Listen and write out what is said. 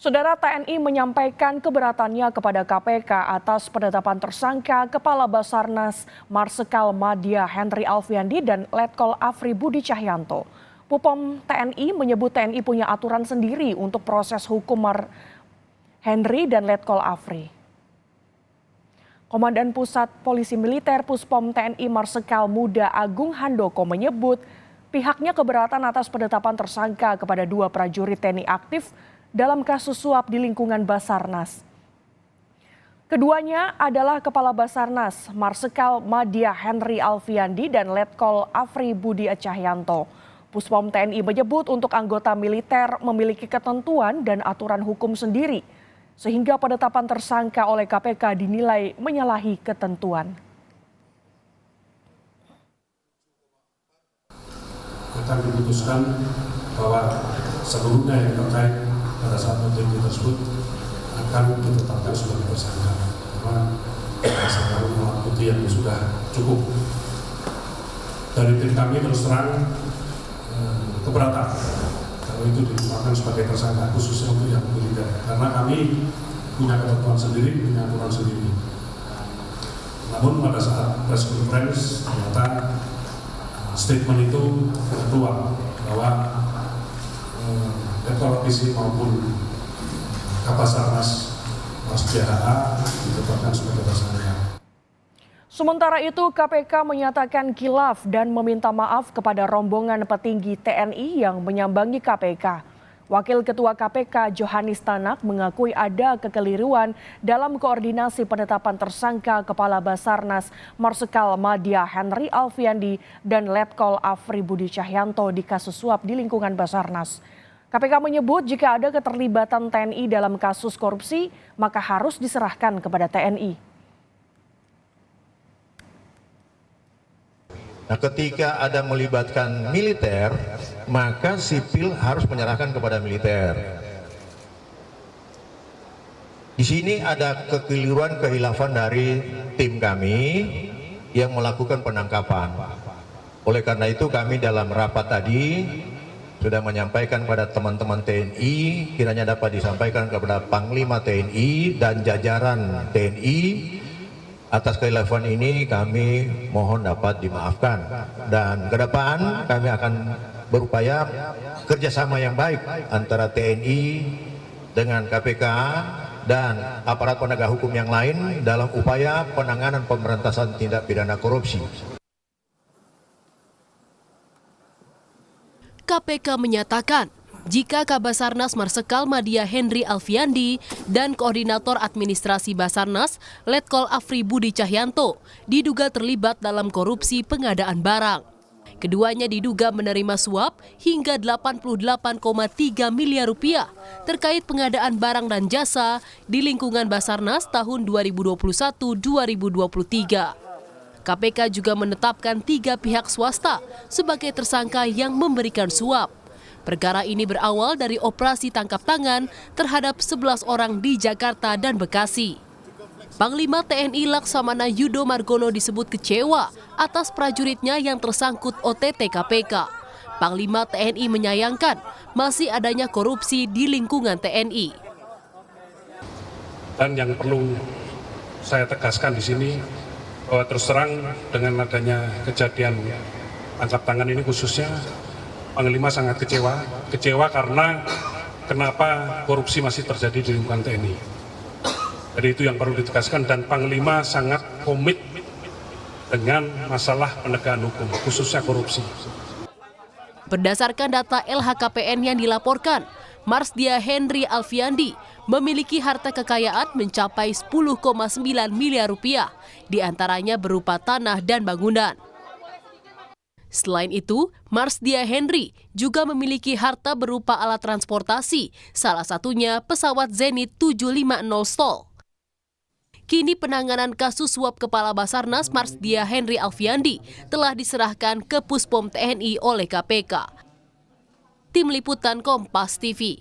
Saudara TNI menyampaikan keberatannya kepada KPK atas penetapan tersangka Kepala Basarnas Marsikal Madya Henry Alfiandi dan Letkol Afri Budi Cahyanto. Pupom TNI menyebut TNI punya aturan sendiri untuk proses hukum Henry dan Letkol Afri. Komandan Pusat Polisi Militer Puspom TNI Marsikal Muda Agung Handoko menyebut pihaknya keberatan atas penetapan tersangka kepada 2 prajurit TNI aktif dalam kasus suap di lingkungan Basarnas. Keduanya adalah Kepala Basarnas Marsikal Madya Henry Alfiandi dan Letkol Afri Budi Cahyanto. Puspom TNI menyebut untuk anggota militer memiliki ketentuan dan aturan hukum sendiri, sehingga penetapan tersangka oleh KPK dinilai menyalahi ketentuan. Akan diputuskan bahwa seluruhnya yang terkait pada saat OTT tersebut akan ditetapkan sebagai tersangka karena berdasarkan alat bukti yang sudah cukup. Dari tim kami terus terang keberatan kalau itu ditetapkan sebagai tersangka khususnya untuk yang militer karena kami punya ketentuan sendiri, punya aturan sendiri. Namun pada saat press conference ternyata statement itu keluar bahwa Letkol Afri maupun Kabasarnas Mas JHA ditetapkan sebagai tersangka. Sementara itu KPK menyatakan khilaf dan meminta maaf kepada rombongan petinggi TNI yang menyambangi KPK. Wakil Ketua KPK Johanis Tanak mengakui ada kekeliruan dalam koordinasi penetapan tersangka Kepala Basarnas Marsikal Madya Henry Alfiandi dan Letkol Afri Budi Cahyanto di kasus suap di lingkungan Basarnas. KPK menyebut jika ada keterlibatan TNI dalam kasus korupsi, maka harus diserahkan kepada TNI. Nah, ketika ada melibatkan militer, maka sipil harus menyerahkan kepada militer. Di sini ada kekeliruan kehilafan dari tim kami yang melakukan penangkapan. Oleh karena itu kami dalam rapat tadi sudah menyampaikan kepada teman-teman TNI, kiranya dapat disampaikan kepada Panglima TNI dan jajaran TNI atas kehilafan ini kami mohon dapat dimaafkan. Dan ke depan kami akan berupaya kerjasama yang baik antara TNI dengan KPK dan aparat penegak hukum yang lain dalam upaya penanganan pemberantasan tindak pidana korupsi. KPK menyatakan jika Kabasarnas Marsikal Madya Henry Alfiandi dan Koordinator Administrasi Basarnas Letkol Afri Budi Cahyanto diduga terlibat dalam korupsi pengadaan barang. Keduanya diduga menerima suap hingga 88,3 miliar rupiah terkait pengadaan barang dan jasa di lingkungan Basarnas tahun 2021-2023. KPK juga menetapkan 3 pihak swasta sebagai tersangka yang memberikan suap. Perkara ini berawal dari operasi tangkap tangan terhadap 11 orang di Jakarta dan Bekasi. Panglima TNI Laksamana Yudo Margono disebut kecewa atas prajuritnya yang tersangkut OTT KPK. Panglima TNI menyayangkan masih adanya korupsi di lingkungan TNI. Dan yang perlu saya tegaskan di sini bahwa terus terang dengan adanya kejadian tangkap tangan ini khususnya Panglima sangat kecewa karena kenapa korupsi masih terjadi di lingkungan TNI. Jadi itu yang perlu ditegaskan dan Panglima sangat komit dengan masalah penegakan hukum khususnya korupsi. Berdasarkan data LHKPN yang dilaporkan, Marsikal Henry Alfiandi memiliki harta kekayaan mencapai 10,9 miliar rupiah, diantaranya berupa tanah dan bangunan. Selain itu, Marsikal Henry juga memiliki harta berupa alat transportasi, salah satunya pesawat Zenit 750 STOL. Kini penanganan kasus suap Kepala Basarnas Marsikal Henry Alfiandi telah diserahkan ke Puspom TNI oleh KPK. Tim Liputan Kompas TV.